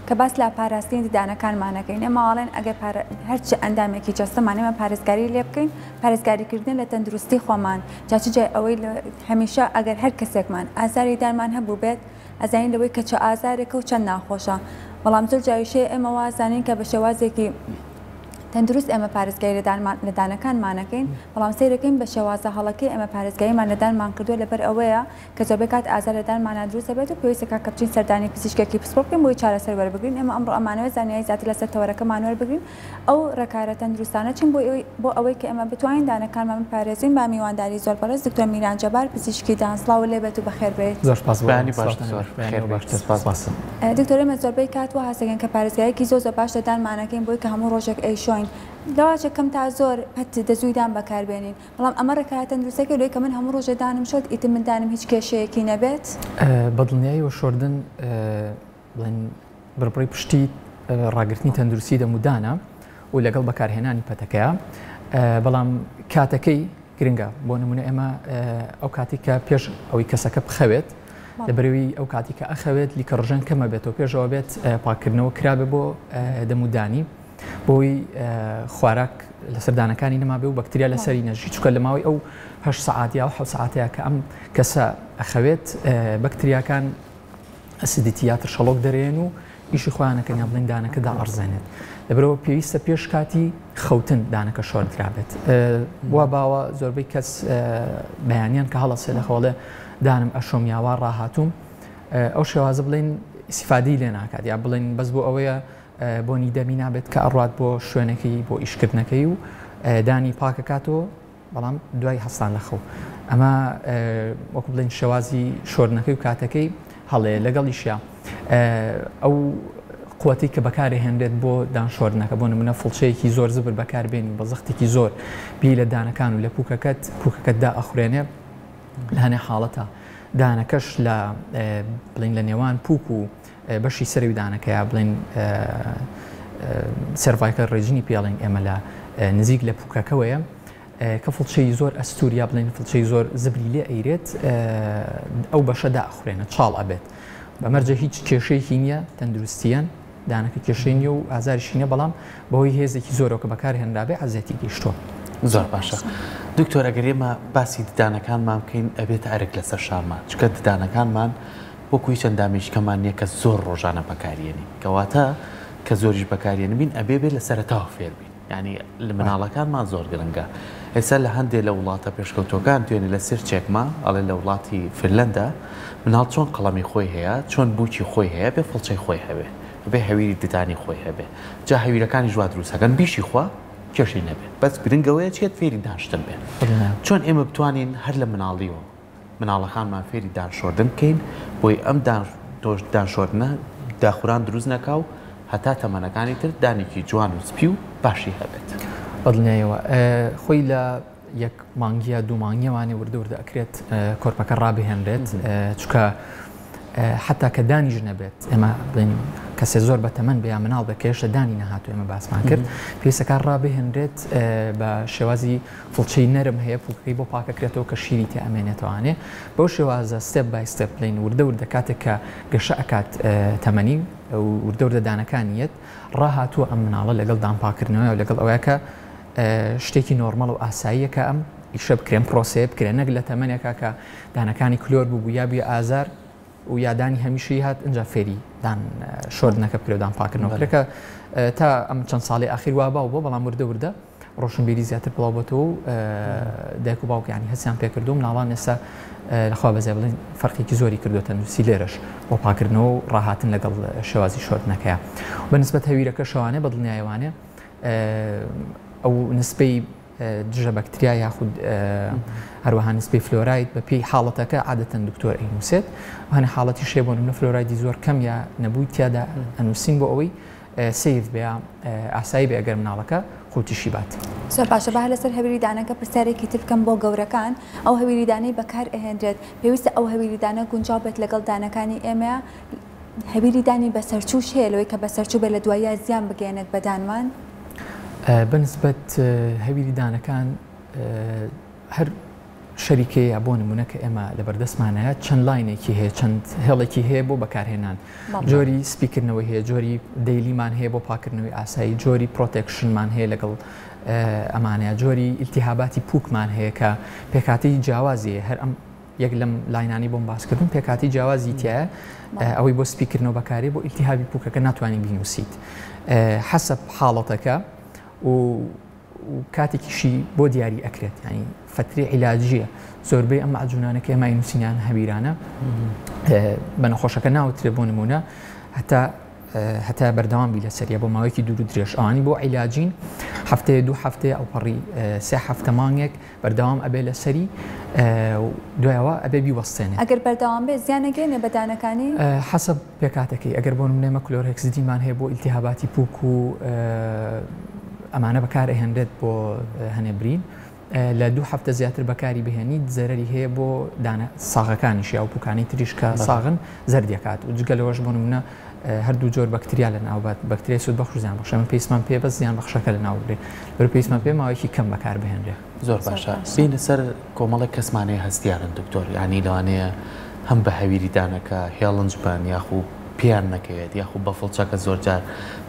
کە باس لە پاراستنی ددانەکانمانەکەین ئێمەواڵێن ئەگەر هەرچ ئەندامێکی جەستەمانێمە پارێزگاری لێ بکەین پارێزگاریکردن لە تەندروستی خۆمان جاچجێ ئەوەی هەمیشە ئەگەر هەر کەسێکمان ئازاری دارمان هەبوو بێت ئەزانین لەوەی کە چه ئازارێکە و چەند ناخۆشە بەڵام زۆر جاویشەیە ئێمە وازانین کە بە شێوازێکی تەندروست ئێمە پارێزگای لەدانەکانمانەکەین بەڵام سیرەکەین بە شێوازە هەڵەکەی ئێمە پارێزگاییمان لەدانمان کردووە لەبەر ئەوەیە کە زۆربەی کات ئازار لەدانمانە دروستە بێت و پێویستە کە بچین سەردانی پزیشکێکی پسپۆ بکەین بۆی چارەسەر وەربگرین ئێمە ئەمڕۆ ئەمانەوە زانیاری زیاتر لەسەر تەوەرەکەمان وەربگرین ئەو ڕێکارە تەندروستانە چین بۆ ئەوەی کە ئێمە بتوانین دانەکانمان بپارێزین با میوانداری زۆر بەڕێز دکتۆر میران جەبار پزیشکی دانسڵاو لێبێت و بەخێر بێت. زۆر سپاس دکتۆر ئێمە زۆربەی کات وە هەستەکەن کە پارێزگایەکی زۆر باش لەدانمانەکەین بۆی کە هەموو ڕۆژێک ئەیشۆین لەواچە کەم تا زۆر پەت دەزوویدان بەکاربێنین بەڵام ئەمە ڕێکارە تەندروستەکە لێی کە من هەموو ڕۆژێ دانم شۆت ئیتر من دانم هیچ کێشەیەکی نەبێت بەدڵنیایی و شۆردن بڵێن بڕپڕی پشتی ڕاگررتنی تەندروستی دەمودانە و لەگەڵ بەکارهێنانی پەتەکەیە بەڵام کاتەکەی گرنگە بۆ نمونە ئێمە ئەو کاتی کە پێش ئەوەی کەسەکە بخەوێت لەبەرەوەی ئەو کاتی کە ئەخەوێت لیکە ڕژەن کەمە بێتەوە پێشەوە بێت پاکردنەوە کرابێ بۆ دەمودانی بۆی خواراک لە سەردانەکانی نەما بێ و بەکتریا لەسەری نەژی چکە لە ماوەی ئەو 8 سعاتیا و 7 سعاتەیە کە ئەم کەسە ئەخەوێت بەکتریاکان ئەسیدیتیاتر شەڵۆک دەرێن و ئیشی خۆیانەکەن یا بڵێن دانەکەدا ئەڕزێنێت لەبەرەوە پێویستە پێش کاتی خەوتن دانەکە شۆردرابێت وا باوە زۆربەی کەس بەیانیان کە هەڵەسێ لە خۆڵێ دانم ئەشۆم یاوا ڕاهاتوم ئەو شێوازە بڵێن ئیسیفادەی لێ ناکات یا بڵێن بەس بۆ ئەوەیە بۆنی دەمی نابێت کە ئەڕات بۆ شوێنەکەی بۆ ئیشکردنەکەی و دانی پاکەکاتەوە بەڵام دوای هەستان لەخەو ئەمە وەکو بڵێن شێوازی شۆردنەکەی و کاتەکەی هەڵەیە لەگەڵیشیا ئەو قووەتی کە بەکاری هێنرێت بۆ دانشۆردنەکە بۆ نمونە فڵچەیەکی زۆر زبر بەکاربێنی بە زەختێکی زۆر بی لە دانەکان و لە پووکەکەتدا ئەخورێنێ لە هەنێ حاڵەتە دانەکەش لە بڵین لە نێوان پووک و بەشی سەروی دانەکەیە بڵین سەرڤایکە ڕێژینی پێڵین ئێمە لە نزیک لە پووکەکەوەیە کە فڵچەی زۆر ئەستوریا بڵین فڵچەی زۆر زبری لێ ئەیرێت ئەو بەشەدا ئەخورێنە چاڵ ئەبێت بەمەرجە هیچ کێشەیەکی نییە تەندروستیان دانەکە کێشەی نیە و ئازاریشی نیە بەڵام بەهۆی هێزێکی زۆرەوە کە بەکار هێنرابێ عەزێتی گەیشتووە. زۆر باشە دکتۆر ئەگەر ئێمە باسی ددانەکانمان بکەین ئەبێت ئەرێک لەسەر شارمان چکە ددانەکانمان وەکوی چەند دامێژکەمان نییە کە زۆر ڕۆژانە بەکارێنی کەواتە کە زۆریش بەکارێنە بین ئەبێ بێت لە سەرەتاوە فێر بین ینی لە مناڵەکانمان زۆر گرنگە ئێستا لە هەندێک لە وڵاتە پێشکەوتوەکان دوێنێ لە سێر چێکما ئەڵێ لە وڵاتی فنلەندا مناڵ چۆن قەڵەمی خۆی هەیە چۆن بووکی خۆی هەیە بێ فڵچەی خۆی هەبێ بێ هەویری ددانی خۆی هەبێ جا هەویرەکانی ژوا دروستەکەن بیشی خوا کێشەی نەبێت بەس گرنگەوەیە چێت فێری دانشتن بێت چۆن ئێمە بتوانین هەر لە مناڵیەوە مناڵەکانمان فێری دانشۆردن بکەین بۆی ئەم دانشۆردنە داخوران دروست نەکاو هەتا تەمەنەکانی تر دانێکی جوان و سپی و باشی هەبێت بەدڵنیایەوە خۆی لە یەک مانگیە دوو مانگیەوانێ وردە وردە ئەکرێت کۆرپەکە ڕابهێنرێت چکە حتا کە دانیش نەبێت ئێمە بڵین کەسێ زۆر بەتەمەن بە یا مناڵ بە کێشە دانی نەهاتوو ئێمە باسمان کرد پێویستەکان ڕابهێنرێت بە شێوازی فڵچەی نەرم هەیە پووکەکەی بۆ پاکەکرێتەوە کە شیری تێ ئەمێنێتەوانێ بەو شێوازە ستێپ بای ستێپ بڵین وردە وردە کاتێک کە گەشە ئەکات تەمەنی وردە وردە دانەکانیەت ڕاهاتووە ئەم مناڵە لەگەڵ دانپاکردنەوە و لەگەڵ ئەوەیە کە شتێکی نۆرمەڵ و ئاساییە کە ئەم ئیشە بکرێن پرۆسەیە بکرێن نەک لە تەمەنێکە کە دانەکانی کلۆر بوو یا بووە ئازار و یادانی هەمیشەی هات اینجا فێری دان شۆردنەکە بکرێ و دانپاکردنەوە کرێکە تا ئەم چەند ساڵی ئاخیر وا باو بۆ بەڵام وردە وردە ڕۆشنبیری زیاتر بڵاو بۆتەوە و دایک و باوکیانی هەستیان پێکردو و مناڵان ئێستا لەخوا بەزێ بڵین فەرقێکی زۆری کردوتە نووسی لێرەش بۆ پاکردنەوە و ڕاهاتن لەگەڵ شێوازی شۆردنەکەیە بە نسبەت هەویرەکە شەوانێ بە دڵنیایەوانێ ئەو نسبەی دژە بەکتریا یاخود هەروەها نسبەی فلۆراید بە پێی حاڵەتەکە عادەتەن دکتۆر ئەینووسێت هەنێ حاڵەتی شێ بۆ نمونە فلۆرایدی زۆر کەم یا نەبووی تیادا ئەنووسین بۆ ئەوەی سیف بێ ئاسایی بێ ئەگەر مناڵەکە خۆتیشی بات. زۆر باشە بە لەسەر هەویری دانەکە پرسیارێکی تر بکەم بۆ گەورەکان ئەو هەویری دانەی بەکار ئەهێنرێت پێویستە ئەو هەویری دانە گونجاو بێت لەگەڵ دانەکانی ئێمە هەویری دانی بەسەرچووش هەیە لەوەی کە بەسەرچوو بێت لە دوایە زیان بگەێنێت بە دانمان بەنسبەت هەویری دانەکان هەر شەریکەیە یا بۆ نمونە کە ئێمە لە بەردەستمانەیە چەند لاینێکی هەیە چەند هێڵێکی هەیە بۆ بەکارهێنان جۆری سپیکردنەوەی هەیە جۆری دەیلیمان هەیە بۆ پاکردنەوەی ئاسایی جۆری پرۆتێکشنمان هەیە لەگەڵ ئەمانەیە جۆری ئیلتیهاباتی پووکمان هەیە کە پێکاتی جیاوازیە هەر ئەم یەک لەم لاینانی بۆم باسکردن پێکاتی جیاوازی تایە ئەوەی بۆ سپیکردنەوە بەکارێ بۆ ئیلتیهابی پووکەکە ناتوانین بینوسیت حەسب حاڵەتەکە و کاتێکیشی بۆ دیاری ئەکرێت ینی فترێ عیلاجیە زۆربەی ئەم معجونانە کە ئێمە نووسینیان هەبیرانە بە نەخۆشەکە ناوترێ بۆ نمونە هەتا بەردەوامی لەسەریە بۆ ماوەیەکی دوور و درێژ ئەوانی بۆ عیلاجین هەفتەیە دوو هەفتەیە ئەو پەڕی سێ هەفتە مانگێک بەردەوام ئەبێ لەسەری دوایەوە ئەبێ بیوەستێنێت ئەگەر بەردەوام بێ زیانەگەێنێ بەدانەکانی حەسب پێکاتەکەی ئەگەر بۆ نمونێمە کلۆرهێکسیدیمان هەیە بۆ ئیلتیهاباتی پووک و ئەمانە بەکار ئەهێنرێت بۆ هەنێبرین لە دوو هەفتە زیاتر بەکاری بهێنیت زەرری هەیە بۆ ساغەکانیشی ئەو پوکانی تریش کە ساغن زەردیەکات و جگەلەوەش بۆ نمونە هەردوو جۆر بەکتریا لە ناوبات بەکتریای سوود بەخش زیان بەخشە من پێیسمان پێ بەس زیان بەخشەکە لە ناوبرێ بەر پێیسمان پێ ماوەیەکی کەم بەکار بهێنرێ زۆر باشە بینە سەر کۆمەڵی کەسمانەیە هەستیارن دکتۆر یعنی لەوانەیە هەم بە هەویری دانەکە هێڵنج بن یاخو پیان نەکەوێت یاخود بە فڵچەکە زۆرجار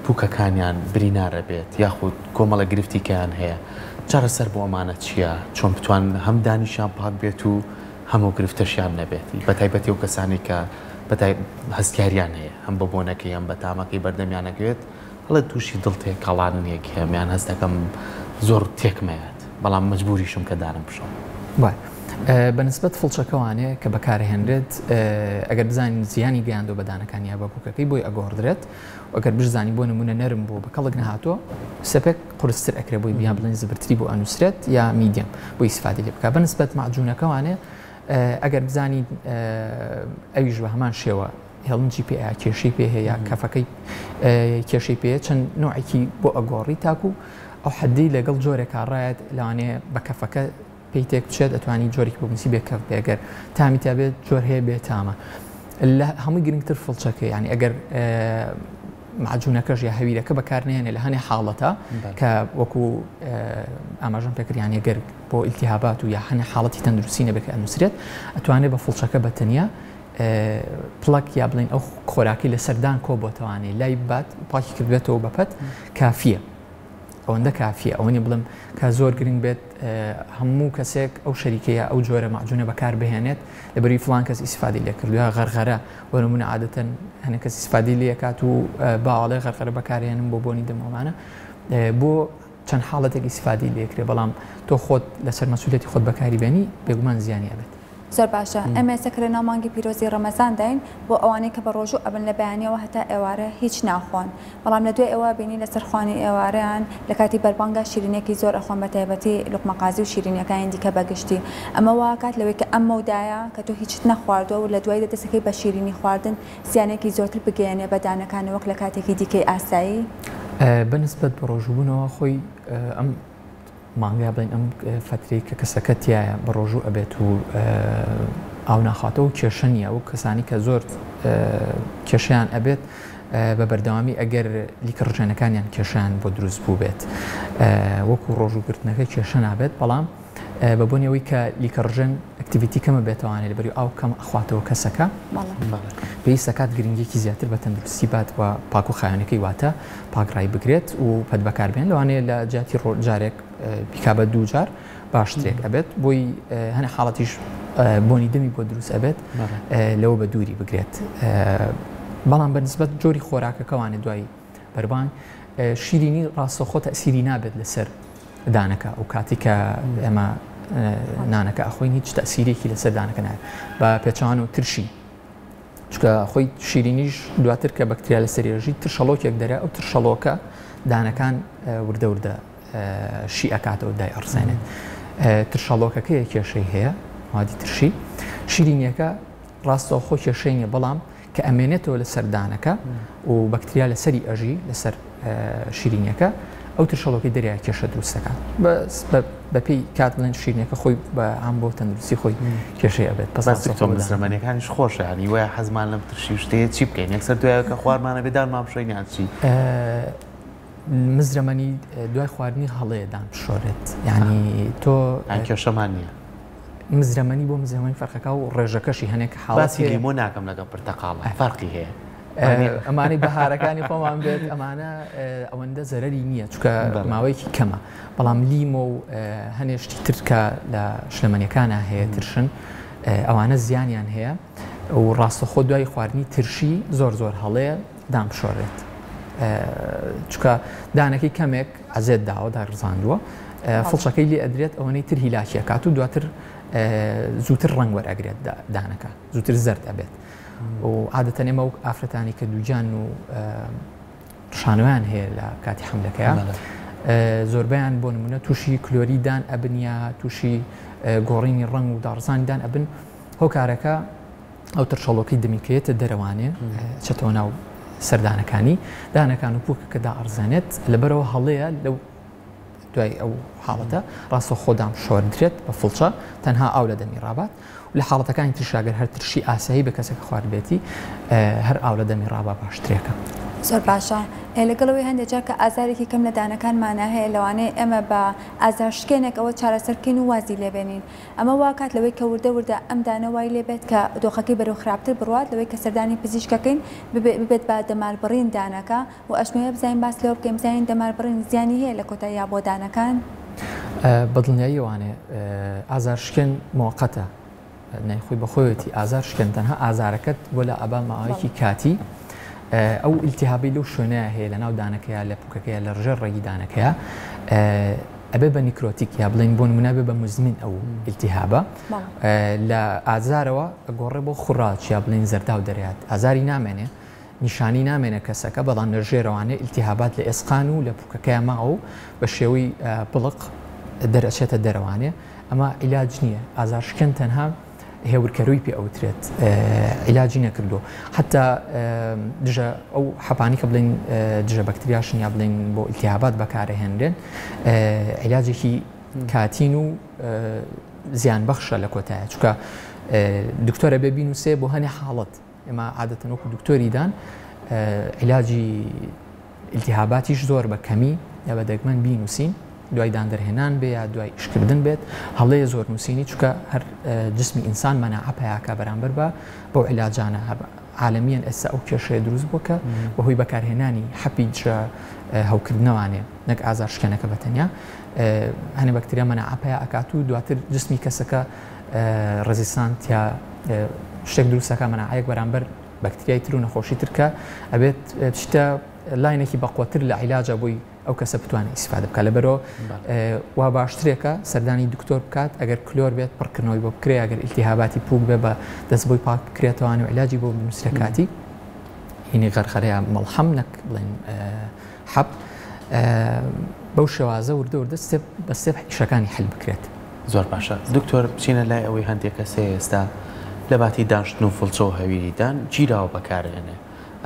پووکەکانیان برینارە بێت یاخود کۆمەڵە گرفتیکەیان هەیە چارەسەر بۆ ئەمانە چییە چۆن بتوان هەم دانیشیان پاک بێت و هەموو گرفتەشیان نەبێتی بە تایبەتی و کەسانی کە هەستیاریان هەیە هەم بە بۆنەکەی ئەم بە تامەکەی بەردەمیانەکەوێت هەڵە تووشی دڵتێک کاڵانێک هەمیان هەستەکەم زۆر تێکمەیەت بەڵام مەجبوریشم کە دارم بشەم بەنسبەت فڵچەکەوانەیە کە بەکارهێنرێت ئەگەر بزانین زیانی گەیاندۆ بەدانەکانی یا بە پووکەکەی بۆی ئەگۆڕدرێت ئەگەر بزانی بۆ نمونە نەرم بۆ بە کەڵک نەهاتۆ سەپێک قورستر ئەکرێ بۆی بیان بڵێن زبرتری بۆ ئەنووسرێت یا میدیم بۆ ئیسفادی لێ بکە بەنسبەت معجونەکەوانێ ئەگەر بزانین ئەویش بە هەمان شێوە هێڵنجی پێ کێشەی پێ هەیە کەفەکەی کێشەی پێ چەند نوعێکی بۆ ئەگۆڕی تاکو ئەو حەدی لەگەڵ جۆرێکا ڕایەت لەوانەیە بە کەفەکە پێی تێک بچێت ئەتوانی جۆرێکی بۆنسی بێکەف بێگەر تامی تا بێت جۆر هەیە بێتامە لە هەمووی گرنگتر فڵچەکە ینی ئەگەر معجونەکەش یا هەویرەکە بەکارنێنێ لە هەنێ حاڵەتە کە وەکو ئاماژەم پێکردیانە گەر بۆ ئیلتیهابات و یا هەنێ حاڵەتی تەندروستی نەبێت ئەنووسرێت ئەتوانێت بە فڵچەکە بەتەنیا پڵک یا بڵین ئەو خۆراکی لە سەردان کۆ بۆتەوانێ لای بات پاکی کردوێتەوە بەپەت کافیە ئەوەندە کافیە ئەوەنی بڵم کە زۆر گرنگ بێت هەموو کەسێک ئەو شەریکەیە ئەو جۆرە معجونە بەکار بهێنێت لە بەری فڵان کەس ئیسفادی لێ کردووە غەرغەرە بۆ نمونە عادەتەن هەنێک کەس ئیسفادی لێ کات و باوەڵێ غەرغەرە بەکارهێنن بۆ بۆنی دەمەوانە بۆ چەند حاڵەتێک ئیسفادی لێکرێ بەڵام تۆ خۆت لەسەر مەسئولیەتی خۆت بەکاری بێنی بێگومان زیانی ئەبێت زۆر باشە ئەمە سەکرە ناومانگی پیرۆزی ڕەمەزان داین بۆ ئەوانەی کە بە ڕۆژوو ئەبن لە بەیانیەوە هەتا ئێوارە هیچ ناخۆن بەڵام لە دوای ئێوە بینی لەسەر خوانی ئێوارەیان لە کاتی بەربانگا شیرینێکی زۆر ئەخۆن بە تایبەتی لوقمەقازی و شیرینیەکانی دیکە بەگشتی ئەمە واکات لەوەی کە ئەم مەودایە کە تۆ هیچ نەخواردووە و لە دوای دەستەکەی بە شیرینی خواردن زیانێکی زۆرتر بگەێنێ بەدانەکان وەک لە کاتێکی دیکەی ئاسایی بەنسبەت بە ڕۆژبوونەوە خۆی ئەم مانگا بڵین ئەم فترەی کە کەسەکە تایە بە ڕۆژوو ئەبێت و ئاو ناخاتەوە و کێشە نییە و کەسانی کە زۆر کێشیان ئەبێت بە بەردەوامی ئەگەر لیکڕژێنەکانیان کێشیان بۆ دروست بوو بێت وەکو ڕۆژوگرتنەکە کێشە نابێت بەڵام بە بۆنیەوەی کە لیکڕژێن ئەکتیڤیتی کەمە بێتوانێت لەبەری ئاو کەم ئەخواتەوە کەسەکە پێویستە کات گرنگێکی زیاتر بە تەندروستی بات و پاک و خایەنەکەی واتە پاکڕای بگرێت و پەت بەکاربێن لەوانەیە لە جاتی ڕۆژجارێک بیکا بە دوو جار باشترێک ئەبێت بۆی هەنە حاڵەتیش بۆنی دەمی بۆ دروست ئەبێت لەوە بە دووری بگرێت بەڵام بەنسبەت جۆری خۆراکەکەوانێ دوای بەربان شیرینی ڕاستەخۆ تەسیری نابێت لەسەر دانەکە و کاتی کە ئێمە نانەکە ئەخۆین هیچ تەسیرێکی لەسەر دانەکە نایە بە پێچوان و ترشی چکە خۆی شیرینیش دواتر کە بەکتریا لە سەرێژی ترشەڵۆکێک دەرە ئەو ترشەڵۆکە دانەکان وردە وردە شی ئەکاتەوە دای ئەڕزێنێت ترشەڵۆکەکەیە کێشەی هەیە وادی ترشی شیرینیەکە ڕاستەوە خۆ کێشەی نیە بەڵام کە ئەمێنێتەوە لە سەردانەکە و بەکتریا لە سەری ئەژی لەسەر شیرینیەکە ئەو ترشەڵۆکی دەریای کێشە دروستەکە بەپی کات بڵێن شیرینەکە خۆی بە ئام بۆ تەندروستی خۆی کێشەی ئەبێت زمانەکانیش خۆشە ینی وایە حەزمان لەم ترشی شتەیە چی بکەین یەکسەر دوایە کە خوارمانە بێدار مامشۆینیان چی مزرەمەنی دوای خواردنی هەڵەیە دان بشۆرێت ینی تۆ کێشەمان نییە مزرمەنی بۆ مزرمەنی فەرقەکە و ڕێژەکەشی هەنێک حاڵەتی باسی لیمۆ ناکەم لەگەڵ پرتەقاڵە فەرقی هەیە ئەمانەی بەهارەکانی خۆمان بێت ئەمانە ئەوەندە زەرەری نییە چکە ماوەیەکی کەمە بەڵام لیمۆ و هەنێشتی ترکە لە شلەمەنیەکانە هەیە ترشن ئەوانە زیانیان هەیە و ڕاستەخۆ دوای خواردنی ترشی زۆر هەڵەیە دامشۆڕێت چکە دانەکەی کەمێک ئەزێت داوە داڕزاندووە فڵچەکەی لێ ئەدرێت ئەوەنەی تر هیلاکیە کات و دواتر زووتر ڕەنگ وەرئەگرێت دانەکە زووتر زەرد ئەبێت و عادەتەن ئێمە و ئافرەتانی کە دووجان و شانویان هەیە لە کاتی حملەکەیە زۆربیان بۆ نمونە تووشی کلۆریدان ئەبنیا تووشی گۆڕینی ڕەنگ و داڕزاندان ئەبن هۆکارەکە ئەو ترشەڵۆکی دمیکەیەتە دەرەوانێ چێتەوە ناو سەردانەکانی دانەکان و پووکە کە داڕزانێت لەبەرەوە هەڵەیە لەو دوای ئەو حاڵەتە ڕاستە خۆدام شۆردرێت بە فڵچە تەنها ئاو لە دەمی ڕابات و لە حاڵەتەکانی ترشاگەر هەر ترشی ئاسایی بە کەسێک خواردبێتی هەر ئاو لە دەمی ڕابا باشترێکە. زۆر باشە لەگەڵەوەی هەندێک جار کە ئازارێکی کەم لە دانەکانمانە هەیە لەوانەیە ئەمە بە ئازارشکێنێک ئەوە چارەسەرکەین و وازی لێبێنین ئەمە واکات لەوەی کە وردە ئەم دانە وای لێبێت کە دۆخەکەی بەرەو خراپتر بڕوات لەوەی کە سەردانی پزیشکەکەین ببێت بە دەماربڕین دانەکە و ئەشمەیە بزانین باس لەوە بکەین بزانین دەماربڕین زیانی هەیە لە کۆتاییا بۆ دانەکان بەدڵنیاییوانێ ئازارشکێن موقەتە نایخۆی بەخۆیەتی ئازارشکێن تەنها ئازارەکەت بۆ لە ئەبا ماوەیەکی کاتی ئەو ئیلتیهابی لەو شوێنەیە هەیە لە ناو دانەکەیە لە پوکەکەیە لە ڕژێر ڕێگی دانەکەیە ئەبێ بە نیکرۆتیک یا بڵین بۆ نمونە بێ بە مزمین ئەو ئیلتیهابە لە ئازارەوە گۆڕێ بۆ خوڕاچ یا بڵین زەردا و دەرات ئازاری نامێنێ نیشانی نامێنە کەسەکە بەڵام لە ژێرەوانێ ئیلتیهابات لە ئێسقان و لە پوکەکەیە ماوە و بە شێوەی بڵق دەرەچێتە دەرەوانێ ئەمە عیلاج نییە ئازارشکێن تەنها هێورکەروی پێ ئەوترێت عیلاجی نەکردو حتا دژە ئەو حەپانی کە بڵین دژە بەکتریاشن یا بڵین بۆ ئیلتیهابات بەکارەهێنرێن عیلاجێکی کاتین و زیان بەخشە لە کۆتایە چکە دکتۆرە بێ بینوسێ بۆ هەنێ حاڵەت ئێمە عادەتەن وەکو دکتۆریدان عیلاجی ئیلتیهاباتیش زۆر بە کەمی یا بە دەگمەن بینوسین دوای داندەرهێنان بێ یا دوای ئشکردن بێت هەڵەیە زۆر نووسینی چکە هەر جسمی ئینسان مەناعەپەیاکە بەرامبەر بە بۆ عیلاجانە عالەمیان ئێستا ئەو کێشەیە دروست بووکە بەهۆی بەکارهێنانی حەپی هەوکردنەوانێ نەک ئازارشکێنەکە بەتەنیا هەنێ بەکتریا مەناعەپەیە ئەکات و دواتر جسمی کەسەکە ڕێزیستانت یا شتێک دروستەکە مەناعەیەک بەرامبەر بەکتریای تر و نەخۆشی ترکە ئەبێت شتە لاینێکی بەقوەتر لە عیلاجە بۆی ئەو کەسە بتوانێت ئیسفادە بکە لەبەرەوە وا باشترێکە سەردانی دکتۆر بکات ئەگەر کلۆر بێت پڕکردنەوەی بۆ بکرێ ئەگەر ئیلتیهاباتی پووک بێ بە دەست بۆی پاک بکرێتەوە و عیلاجی بۆ بنووسرە کاتی هینی غەرخەرەیە مەڵحەم نەک بڵێن حەب بەو شێوازە وردە بە سێب ئیشەکانی حل بکرێت. زۆر باشە دکتۆر بچینە لای ئەوەی هەندێک کەسێ ئێستا لە باتی دانشتن و فڵچە و هەویریدان گیراوە بەکارهێنێ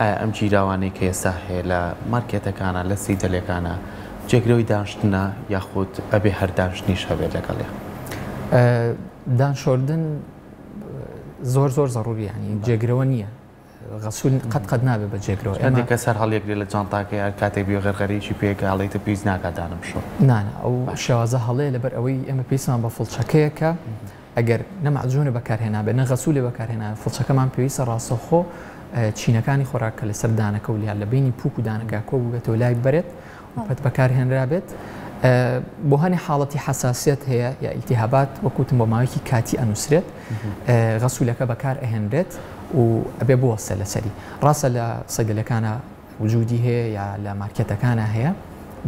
ئایا ئەم گیراوانەی کە ئێستا هەیە لە مارکێتەکانە لە سیدەلەکانە جێگرەوەی دانشتنە یاخود ئەبێ هەر دانشتنیش هەبێت لەگەڵێ دانشۆردن زۆر زەڕوری ینی جێگرەوە نییە غەسوول قەت نابێت بە جێگرەوە هەندێک کەس هەر هەڵیەگرێت لە جانتاکەی کاتێک بێ غەرغەرێکی پێکە هەڵێتە پێویست ناکاتانم شۆ نانە ئەو شێوازە هەڵەیە لەبەر ئەوەی ئێمە پێویستمان بە فڵچەکەیەکە ئەگەر نەمەعجوونە بەکارهێنابێت نە غەسوولێ بەکارهێنا فڵچەکەمان پێویستە ڕاستەخۆ چینەکانی خۆراکە لەسەر دانەکە و لیان لە بینی پووک و دانەکە کۆ بێتەوە لای بەرێت و پەت بەکارهێنرا بێت بۆ هەنێ حاڵەتی حساسیت هەیە یا ئیلتیهابات وەکوتم بۆ ماوەیەکی کاتی ئەنووسرێت غەسوولەکە بەکار ئەهێنرێت و ئەبێ بوەستە لەسەری ڕاستە لە سەگەلەکانە وجودی هەیە یا لە مارکێتەکانە هەیە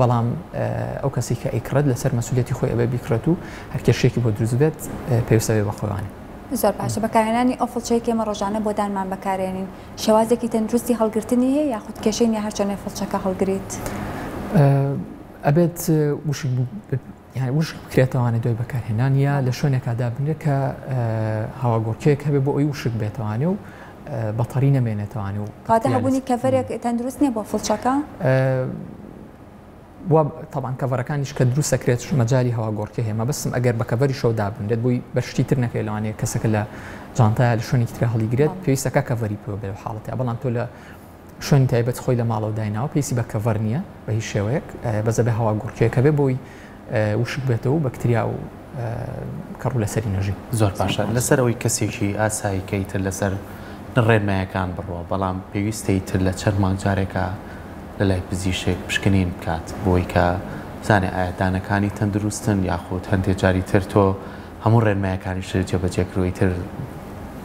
بەڵام ئەو کەسی کە ئیکرێت لەسەر مەسئولیەتی خۆی ئەبێ بیکرێت و هەر کێشێکی بۆ دروست بێت پێویستە بێ بە خۆیانێ. زۆر باشە بەکارهێنانی ئەو فڵچەیەکی ئێمە ڕۆژانە بۆ دانمان بەکارێنین شێوازێکی تەندروستی هەڵگرتنی هەیە یاخود کێشەی نیە هەر چۆنێ فڵچەکە هەڵگریت ئەبێت وشک بکرێتەوانە دوای بەکارهێنانە لە شوێنێکادا بنرێت کە هەواگۆڕکەیەک هەبێ بۆ ئەوی وشک بێتەوانێ و بەتەڕی نەمێنێتەوانێ و کاتە هەبوونی کەڤەرێک تەندروست نییە بۆ فڵچەکە طبعا کەڤەرەکانیش کە دروست سەکرێت مەجای هەواگۆڕکە هەیە بەسم ئەگەر بە کەڤەری شەودا بنرێت بۆی بەشتی تر نەکەی لەوانەیە کەسەکە لە جانتایە لە شوێنی ترە هەڵیگرێت پێویستەکە کەڤەری پێوە بێ حاڵەتە بەڵام تۆ لە شوێنی تایبەت خۆی لە ماڵەوە دایناوە پێویستی بە کەڤەر نییە بە هیچ شێوەیەک بەزە بە هەواگۆڕکەیەکە بێ بۆی وشک بێتەوە بەکتریا و کەڕوو لەسەری نەژی. زۆر باشە لەسەرەوەی کەسێکی ئاسایی کەیتر لەسەر ڕێنمایەکان بڕۆ بەڵام پێویستەیتر لە چەند مانگجارێکە لە لای پزیشێک پشکنین بکات بۆی کە بزانێ ئاەتدانەکانی تەندروستن یاخود هەندێک جاری تر تۆ هەموو ڕێنمایەکانی شر جێبەجێکردوی تر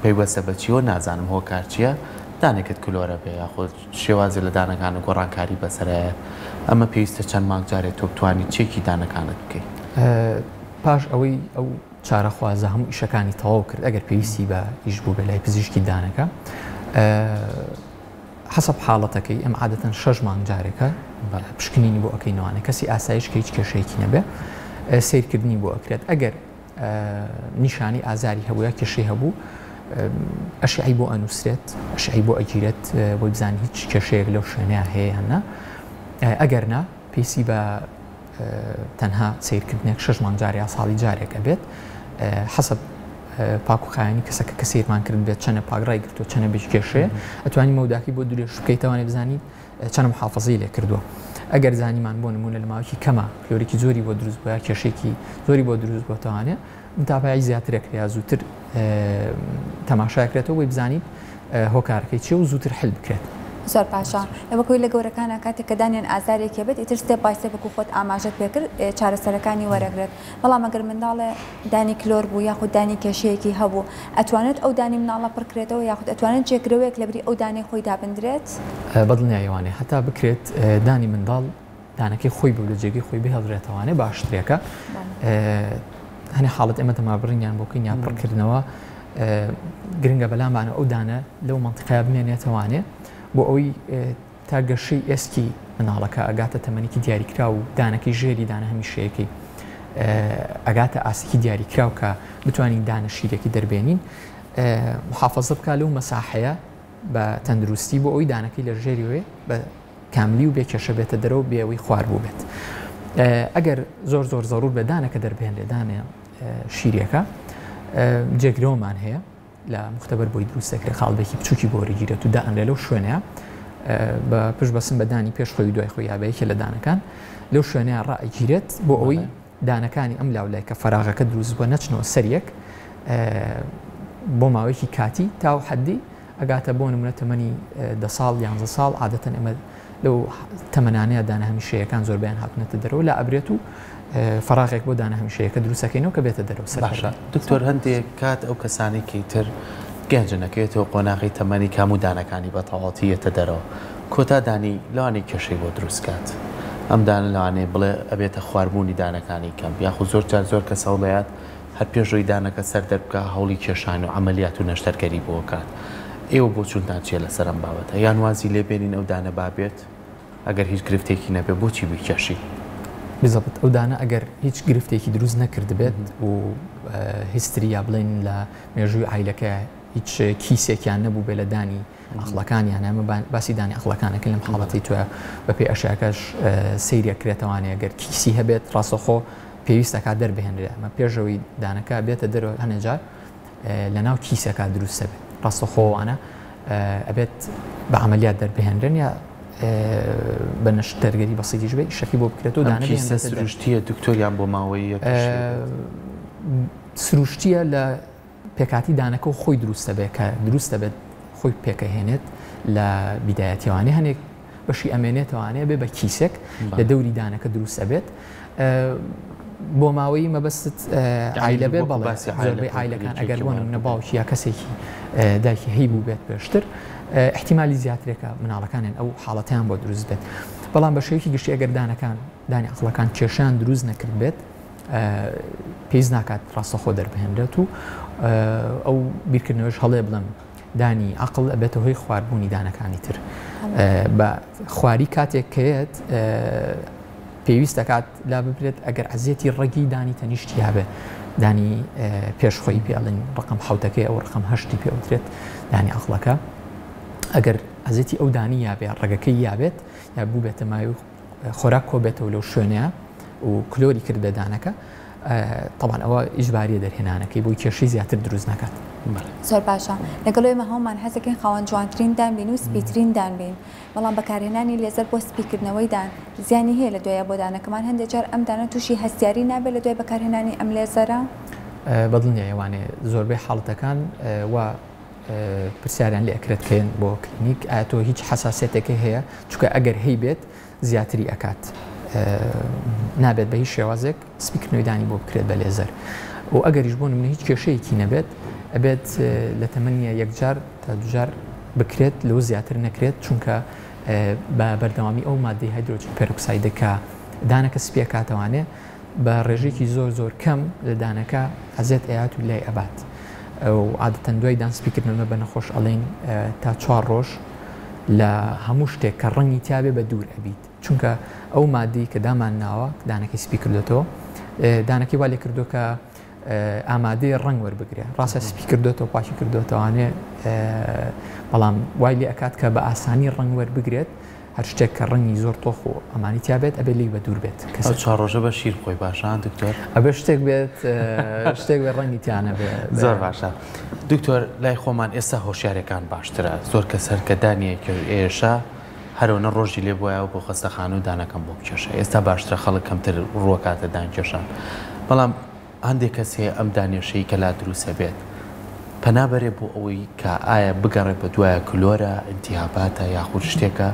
پێیوەستە بەچیەوە نازانم هۆ کارچیە دانێکت کلۆرە بێ یاخود شێوازی لە دانەکان و گۆڕانکاری بەسەرەیە ئەمە پێویستە چەند مانگجارێت تۆ بتوانیت چێکی دانەکانت بکەیت. پاش ئەوەی ئەو چارەخوازە هەموو ئیشەکانی تەواو کرد ئەگەر پێویستی بە ئیش بوو بە لای پزیشکی دانەکە حسب حاڵەتەکەی ئەم عادەتەن 6 مانگجارێکە پشکنینی بۆ ئەەکەینەوانە کەسی ئاسایش کە هیچ کێشەیەکی نەبێ سیرکردنی بۆ ئەکرێت ئەگەر نیشانی ئازاری هەبوو یا کێشەی هەبوو ئەشعی بۆ ئەنووسرێت ئەشعی بۆ ئەگیرێت بۆی بزانانی هیچ کێشەیەک لەو شوێنەیە هەیە هەنا ئەگەر نا پێیسی بە تەنها سیرکردنێک 6 مانگجار یا ساڵی جارێکە بێت حسب پاکوخایانی کەسەکە کە سیرمان کرد بێت چەنە پاگڕای گرتو چەنە بێش کێشەیە ئەتوانی مەوداکی بۆ دوورێ شوکەیتەوانێ بزانیت چەنە محافظەی لێ کردووە ئەگەر زانیمان بۆ نمونە لە ماوەکی کەمە کلۆرێکی زۆری بۆ دروست بووە کێشێکی زۆری بۆ دروست بۆتەوانێ متابعی زیاترێک یا زووتر تەماشاکرێتەوە بۆی بزانیت هۆکارەکەی چێ و زووتر حل بکرێت. زۆر پاشا ئەوەکوی لە گەورەکانە کاتێک کە دانیان ئازارێکی بێت ئیتر سێ پایسە بکو خۆت ئاماژەت پێکرد چارەسەرەکانی وەرەگرێت بەڵام ئەگەر منداڵێ دانی کلۆر بوو یاخود دانی کێشەیەکی هەبوو ئەتوانێت ئەو دانی مناڵە پڕکرێتەوە یاخود ئەتوانێت جێگرەوەیەک لەبری ئەو دانی خۆی دابدرێت بەدڵنیایوانێ هەتا بکرێت دانی منداڵ دانەکەی خۆی بوو لە جێگەی خۆی بهێڵدرێتەوانێ باشترێکە هەنێ حاڵەت ئێمە تەمابڕینیان بۆکەین یا پڕکردنەوە گرنگە بەلامانە ئەو دانە لەو مەنتیقەیە بمێنێتەوانێ بۆ ئەوەی تا گەشەی ئێسکی مناڵەکە ئەگاتە تەمەنیکی دیاریکرا و دانەکەی ژێری دانە هەمیشەیەکەی ئەگاتە ئاسکی دیاریکراو کە بتوانین دانە شیرێکی دەربێنین محافظە بکە لەو مەساحەیە بە تەندروستی بۆ ئەوی دانەکەی لە ژێریوێ بە کاملی و بێ کێشە بێتە دەرەوە بێەوەی خواربوو بێت. ئەگەر زۆر زەڕور بە دانەکە دەربێنرێ دانێ شیرێکە جێگرەوەمان هەیە لە مختبەر بۆی دروستەکرێ خاڵبێکی بچووکی بۆ وەرەگیرێت و دائەنرێ لەو شوێنەیە بە پشت بەسم بەدانی پێش خۆی دوای خۆی یابەیەکە لە دانەکان لەو شوێنەیە ڕائگیرێت بۆ ئەوەی دانەکانی ئەم لاولای کە فەراغەکە دروست بووە نەچنەوە سەریەک بۆ ماوەیەکی کاتی تاو حەدی ئەگاتە بۆ نمونە تەمەنی 10 ساڵ 11 ساڵ عادەتەن ئەمە لەو تەمەنانەیە دانە هەمیشەیەکان زۆربیان هاتونەتە دەرەوە لە ئەبرێت و فراغێک بۆ دانە هەمیشەیەکە دروستەکەینەوە کە بێتە دەرەوە سەر. باشە دکتۆر هەندێک کات ئەو کەسانێکی تر گەنجەکەوێتەوە قۆناغی تەمەنی کام و دانەکانی بە تەواوەتیەتە دەرەوە کۆتا دانی لەوانەی کێشەی بۆ دروستکات ئەم دانە لەوانێ بڵێ ئەبێتە خواردبوونی دانەکانی کەم یاخود زۆر کە سەوڵەیات هەر پێشۆی دانەکە سەر دەربکە هەوڵی کێشان و عملیات و نەشتەرگەری بۆ کات ئێوە بۆ چونتان چیە لەسەر ئەم بابەتە یان وازی لێبێنین ئەو دانە بابێت ئەگەر هیچ گرفتێکی نەبێ بۆچی بیکێشی بزەبت ئەو دانە ئەگەر هیچ گرفتێکی دروست نەکرد بێت و هیستریا بڵێن لە مێژووی عیلەکە هیچ کیسێکیان نەبوو بێ لە دانی ئەخڵەکانیان ئەمە باسی دانی ئەخڵەکانەکە لەم حاڵەتی توە بە پێی ئەشیاکەش سەیرەکرێتەوانێ ئەگەر کیسی هەبێت ڕاستەخۆ پێویستەکە دەربهێنرێ ئەمە پێشەوەی دانەکە بێتە دەرەوە هەنێجار لە ناو کیسەکە دروستە بێت ڕاستەخۆوانە ئەبێت بە عملیات دەربهێنرێن یا بە نەشتەرگەری بەسیتیش بێت شەکی بۆ بکرێت و دانە سروشتیە دکتۆریان بۆ ماوەی سروشتیە لە پێکاتی دانەکە و خۆی دروستە بێت کە دروستە بێت خۆی پێکەهێنێت لە بیدایەتیوانێ هەنێک بەشی ئەمێنێتەوانەیە بێ بە کیسێک لە دەوری دانەکە دروستە بێت بۆ ماوەی مەبەست عیلە بێ بەڵێ زۆربەی عیلەکان ئەگەر بۆ نمونە باوکی یا کەسێکی دایکی هەی بوو بێت پێشتر احتیمالی زیاترێکە مناڵەکانیان ئەو حاڵەتیان بۆ دروست بێت بەڵام بە شێوەیەکی گشتی ئەگەر دانەکان دانی ئەخڵەکان کێشیان دروست نەکرد بێت پێویست ناکات ڕاستەخۆ دەربهێنرێت و ئەو بیرکردنەوەش هەڵێ بڵێم دانی عەقڵ ئەبێتە هۆی خواردبوونی دانەکانی تر بە خواری کاتێک کەوێت پێویست دەکات لا ببرێت ئەگەر عەزیەتی ڕەگی دانی تەنیشتی هەبێ دانی پێشخۆی پێڵین ڕقم حوتەکەی ئەو ڕقم هەشتی پێوترێت دانی عەقڵەکە ئەگەر عەزیەتی ئەو دانی یابێ ڕەگەکەی یابێت یا بوو بێتە مای و خۆراک کۆبێتەوە لەو شوێنەیە و کلۆری کردە دانەکە طبعا ئەوە ئیجباریە دەرهێنانەکەی بۆی کێشەی زیاتر دروست ناکات. زۆر باشە لەگەڵ ئێمە هەومان حەزەکەین خاوەن جوانترین دان بین و سپیترین دان بین بەڵام بەکارهێنانی لێزەر بۆ سپیکردنەوەی دان زیانی هەیە لە دوایە بۆ دانەکەمان هەندێک جار ئەم دانە تووشی هەستیاری نابێت لە دوای بەکارهێنانی ئەم لێزەرە بەدڵنیە ئەوانێ زۆربەی حاڵەتەکان و پرسیاریان لێ ئەکرێتکەن بۆ کلینیک ئایا تۆ هیچ حساسیتێکی هەیە چونکە ئەگەر هەی بێت زیاتری ئەکات نابێت بە هیچ شێوازێک سپیکردنەوەی دانی بۆ بکرێت بە لێزەر و ئەگەریش بۆ نمونە هیچ کێشەیەکی نەبێت ئەبێت لە تەمەنیە یەکجار تا دوجار بکرێت لەو زیاتر نەکرێت چونکە بە بەردەوامی ئەو مادەی هایدرۆجین پێرۆکسایدە کە دانەکە سپی ئەکاتەوانێ بە ڕێژێکی زۆر کەم لە دانەکە ئەزێت ئەیات و لای ئەبات و عادەتەن دوای دانسپیکردنەوە بە نەخۆش ئەڵێن تا 4 ڕۆژ لە هەموو شتێک کە ڕەنگی تیاابێ بە دوور ئەبیت چونکە ئەو مادەی کە دامان ناوە دانەکەی سپی کردێتەوە دانەکەی وا لێ کردو کە ئامادەی ڕنگ وەربگرێ ڕاستە سپی کردێتەوە پاکی کردێتەوانێ بەڵام وای لێ ئەکات کە بە ئاسانی ڕنگ وەربگرێت هەر شتێک کە ڕەنگی زۆر تۆخ و ئەمانی تیابێت ئەبێ لی بە دوور بێت کە 4 ڕۆژە بە شیر خۆی باشان دکتۆر ئەبێ شتێک بێت شتێک بێ ڕەنگی تیانە بێت زۆر باشە دکتۆر لای خۆمان ئێستا هۆشیارەکان باشترە زۆر کەس هەرکە دانیەکە ئێشە هەرەوەنە ڕۆژی لێ بۆیەوە بۆ خەستەخانە و دانەکەم بۆ بکێشە ئێستا باشترە خەڵک کەمتر ڕووەکاتە دانکێشان بەڵام هەندێک کەس هەیە ئەم دانێشەی کە لا دروستە بێت پەنابەرێ بۆ ئەوەی کە ئایا بگەڕێت بە دوایە کلۆرە ئەلتیهاباتە یاخود شتێکە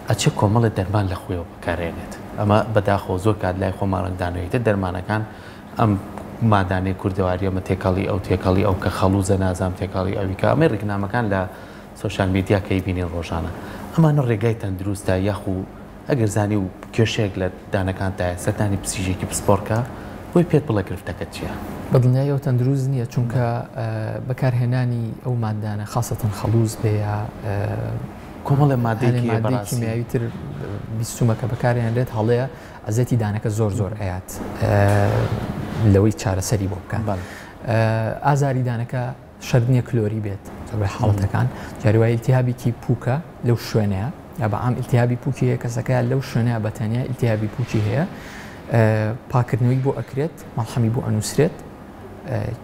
ئەچێ کۆمەڵە دەرمان لە خۆیەوە بەکارێنێت ئەمە بەداخۆ زۆر کات لای خۆماڕنگدانەوەیتە دەرمانەکان ئەم مادانەی کوردەواری ئەمە تێکەڵی ئەو کە خەڵوزە نازام تێکەڵی ئەویکە ئەمە ڕێکنامەکان لە سوشال میدیا کەی بینین ڕۆژانە ئەمانە ڕێگای تەندروستە یاخو ئەگەر زانی و کێشەیەک لە دانەکانتایە سەردانی پزیژێکی پسپۆرکە بۆی پێت بڵە گرفتەکە چییە؟ بەدڵنیایەوە تەندروست نییە چونکە بەکارهێنانی ئەو مادانە خاصەتەن خەڵوز بێ یا کۆمەڵە مادەیەکی کیمیاوی تر بیستومەکە بەکارهێنرێت هەڵەیە ئەزەتی دانەکە زۆر ئەیات لەوەی چارەسەری بۆ بکەن ئازاری دانەکە شەرت نییە کلۆری بێت بە حاڵەتەکان جاریوای ئیلتیهابێکی پووکە لەو شوێنەیە یا بە عام ئیلتیهابی پووکی هەیە کەسەکە لەو شوێنەیە بەتەنیا ئیلتیهابی پووکی هەیە پاکردنەوەی بۆ ئەکرێت مەڵحەمی بۆ ئەنووسرێت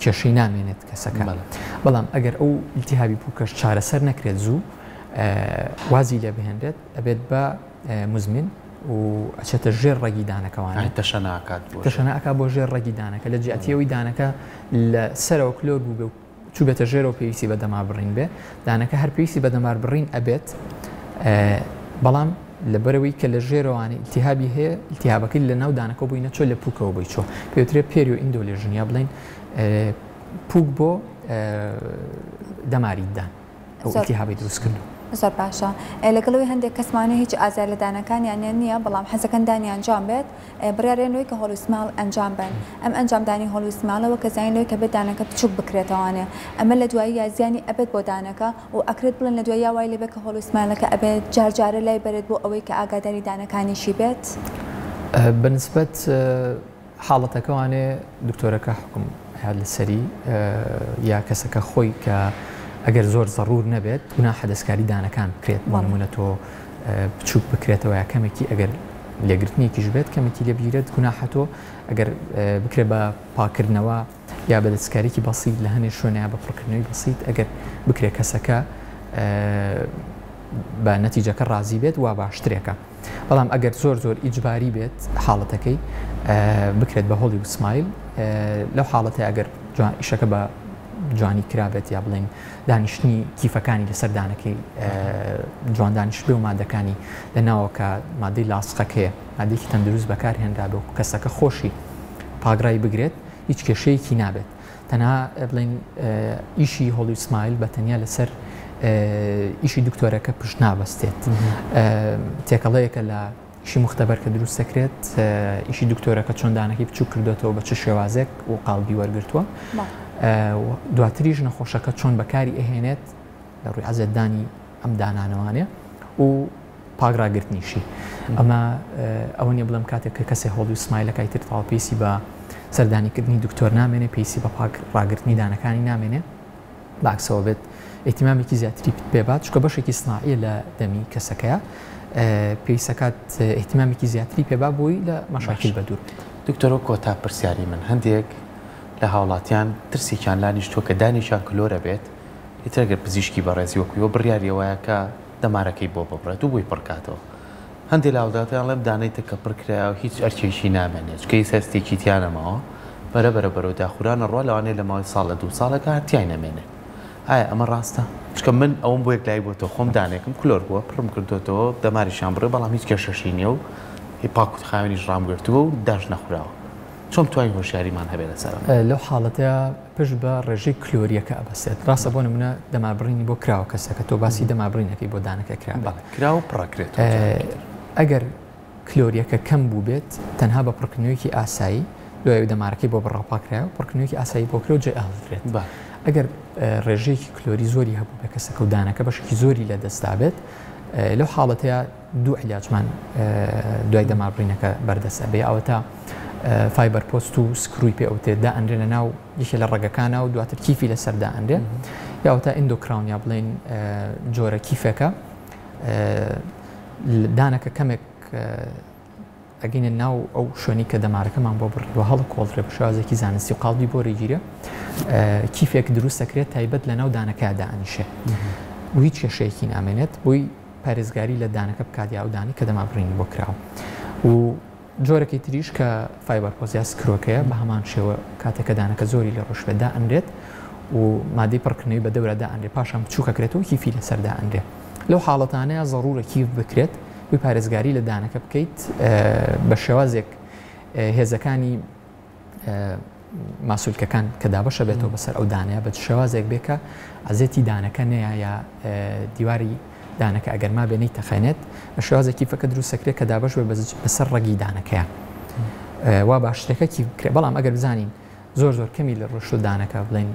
کێشەی نامێنێت کەسەکە بەڵام ئەگەر ئەو ئیلتیهابی پووکەش چارەسەر نەکرێت زوو وازی لێ بهێنرێت ئەبێت بە مزمن و ئەچێتە ژێر ڕێگی دانەکەوانە تەشەناکە بۆ ژێر ڕێگی دانەکە لە جیاتیەوەی دانەکە لە سەرەوە کلۆر بوو بێ و چوو بێتە ژێرەوە پێویستی بە دەمار بڕین بێ دانەکە هەر پێویستی بە دەمار بڕین ئەبێت بەڵام لەبەرەوەی کە لە ژێرەوەوانە ئیلتیهابی هەیە ئیلتیهابەکەی لە ناو دانەکە بووینە چۆ لە پووکەوە بۆی چۆ پێوترێت پێریۆ ئیندۆلێژنیا بڵین پووک بۆ دەماری دان ئەو ئیلتیهابی دروست کردو زۆر باشە لەگەڵەوەی هەندێک کەسمانە هیچ ئازار لە دانەکانیان نییە بەڵام حەزەکەن دانی ئەنجام بێت بڕیارێنەوەی کە هۆلوسماڵ ئەنجام بن ئەم ئەنجامدانی هۆلوسماڵەوە کە زانینەوەی کە بێت دانەکە بچووک بکرێتەوانێ ئەمە لە دوایی یازیانی ئەبێت بۆ دانەکە و ئەکرێت بڵێن لە دوای وای لێبێت کە هۆلوسماڵەکە ئەبێت جارجارە لای بێت بۆ ئەوەی کە ئاگاداری دانەکانیشی بێت بەنسبەت حاڵەتەکەوانێ دکتۆرەکە حکم هەیە لەسەری یا کەسەکە خۆی کە ئەگەر زۆر زەڕور نەبێت گوناحە دەستکاری دانەکان بکرێت بۆ نمونە تۆ بچووک بکرێتەوە یا کەمێکی ئەگەر لێگرتنیەکیش بێت کەمێکی لێبگیرێت گوناحە تۆ ئەگەر بکرێت بە پاکردنەوە یا بە دەستکارێکی بەسیط لە هەنێ شوێنەیە بە پڕکردنەوەی بەسیط ئەگەر بکرێت کەسەکە بە نەتیجەکە ڕازی بێت وا باشترێکە بەڵام ئەگەر زۆر ئیجباری بێت حاڵەتەکەی بکرێت بە هۆلی وسمایل لەو حاڵەتە ئەگەر ئیشەکە بە جوانی کرابێت یا بڵین دانیشتنی کیفەکانی لەسەر دانەکەی جوان دانیش بێ و مادەکانی لە ناوەکە مادەی لاسقەکەیە مادەیەکی تەندروست بەکارهێنرا بێ و کەسەکە خۆشی پاگرایی بگرێت هیچ کێشەیەکی نابێت تەنها بڵین ئیشی هۆڵی سمایل بە تەنیا لەسەر ئیشی دکتۆرەکە پشت نابەستێت تێکەڵەیەکە لە ئیشی مختبەر کە دروست دەکرێت ئیشی دکتۆرەکە چۆن دانەکەی بچوو کردوێتەوە بە چ شێوازێک و قاڵبی وەرگرتووە دواتریش نەخۆشەکە چۆن بەکاری ئەهێنێت لە ڕووی عەزەتدانی ئەم دانانەوانێ و پاگراگرتنیشی ئەمە ئەوە نیە بڵێم کاتێک کە کەسێ هۆڵی سمایلەکەی تر تاڵ پێیسی بە سەردانیکردنی دکتۆر نامێنێ پێیسی بە پاگراگرتنی دانەکانی نامێنێ باکسەوە بێت ئێتیمامێکی زیاتری پێبات چکە بەشێکی سناعیە لە دەمی کەسەکەیە پێویستەکات ئێتیمامێکی زیاتری پێبا بۆی لە مەشاکل بەدوور دکتۆرۆ کۆتا پرسیاری من هەندێک لە هاوڵاتیان ترسێکیان لانیشتۆ کە دانیشان کلۆرە بێت ئیترەگەر پزیشکی بەڕێزی وەکویەوە بڕیاریەوەیە کە دەمارەکەی بۆ ببڕێت و بۆی پڕکاتەوە هەندێک لاوداتیان لەم دانەی تکە پڕکرا و هیچ ئەرکێشی نامێنێت چکەی سەستێکی تیانەمەوە بەرەبەرەوە داخورانە ڕوا لەوانەیە لە ماوەی ساڵە 2 ساڵەکە هەرتیای نەمێنێت ئایا ئەمە ڕاستە؟ چکە من ئەوم بۆ یەک لای بۆتەوە خۆم دانێکم کلۆر بووە پڕم کردوێتەوە دەماریشان بڕێ بەڵام هیچ کێشەشی نییە و پاکوت خاوێنیش ڕامگرتووە و داش نەخوراوە چۆن توانین هۆشیاریمان هەبێت لەسەر لەو حاڵەتەیە پشت بە ڕێژەی کلۆریەکە ئەبەستێت ڕاستە بۆ نمونە دەمابڕینی بۆ کراوە کەسەکە تۆ باسی دەمابڕینەکەی بۆ دانەکە کرا و پڕکرێت ئەگەر کلۆریەکە کەم بوو بێت تەنها بە پڕکردنەوەیکی ئاسایی دوای دەمارەکەی بۆ بڕاوپاکرایەوە پڕکردنەوەیکی ئاسایی بۆ کرێ و جێ ئاڵدرێت ئەگەر ڕێژەیەکی کلۆری زۆری هەبوو بە کەسەکە و دانەکە بەشێکی زۆری لە دەستا بێت لەو حاڵەتەیە دوو عیلاجمان دوای دەمابڕینەکە بەردەستە بێ ئەوەتە فایبەر پۆست و سکروی پێ ئەوتێ دائەنرێنە ناو یەکێ لە ڕێگەکانە و دواتر کیفی لەسەر دائەنرێ یاوەتە ئیندۆکراون یا بڵێن جۆرە کیفەکە دانەکە کەمێک ئەگەینە ناو ئەو شوێنی کە دەمارەکەمان بۆ بڕیوە هەڵە کۆڵدرێ بە شێوازێکی زانستی و قاڵبی بۆ ڕێگیرە کیفێک دروست دەکرێت تایبەت لە ناو دانەکە دائەنیشێ و هیچ کێشەیەکی نامێنێت بۆی پارێزگاری لە دانەکە بکات یا ئەو دانی کە دەمابڕینی بۆ کراوە و جۆرەکەی تریش کە فایبەر پۆزیا سکرۆکەیە بە هەمان شێوە کاتێکە دانەکە زۆری لە ڕۆژبێدا ئەنرێت و مادەی پڕکردنەوەی بە دەورەدا ئەنرێ پاشان بچووکەکرێت و کیفی لەسەردا ئەنرێ لەو حاڵەتانەیە ضرورە کیف بکرێت و پارێزگاری لە دانەکە بکەیت بە شێوازێک هێزەکانی ماسوولکەکان کە دابەشە بێتەوە بەسەر ئەو دانەیە بە شێوازێک بێکە ئەزێتی دانەکە نەیە یا دیواری دانەکە ئەگەر ما بێنەی تەخێنێت بە شێوازێکی فەکە دروستەکرێت کە دابەش بێ بەسەر ڕەگی دانەکەیە وا باشترەکە بکرێت بەڵام ئەگەر بزانین زۆر کەمی لە ڕۆژ دانەکە بڵین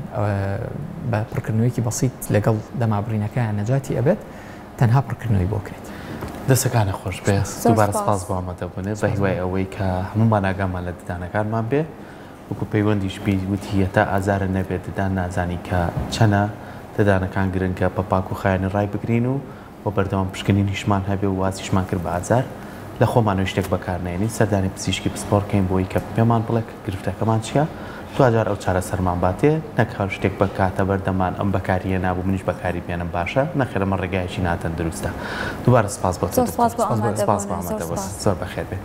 بە پڕکردنەوەیکی بەسیط لەگەڵ دەمابڕینەکەیان نەجاتی ئەبێت تەنها پڕکردنەوەی بۆ کرێت دەستەکانە خۆش بێت دووبارە سپاس بۆ ئامادەبوونێ بە هیوای ئەوەی کە هەمومان ئاگامان لە ددانەکانمان بێ وەکو پەیوەندیش وتی تا ئازارە نەبێت ددان نازانی کە چەنە ددانەکان گرنگە بە پاک و خایەنی ڕای بگرین و بۆ بەردەوام پشکنینیشمان هەبێ و وازیشمان کرد بە ئازار لە خۆمانەوە شتێک بەکارنێنین سەردانی پزیشکی پسپۆڕکەین بۆی کە پێمان بڵێ گرفتەکەمان چییە دوجار ئەو چارە سەرمان باتێ نەکار شتێک بکاتە بەردەمان ئەم بەکاریە نابوو منیش بەکاری بێنم باشە نەخێرە من ڕێگایەکی ناتەن دروستە دووبارە سپاس بۆ زۆر بەخێر بێ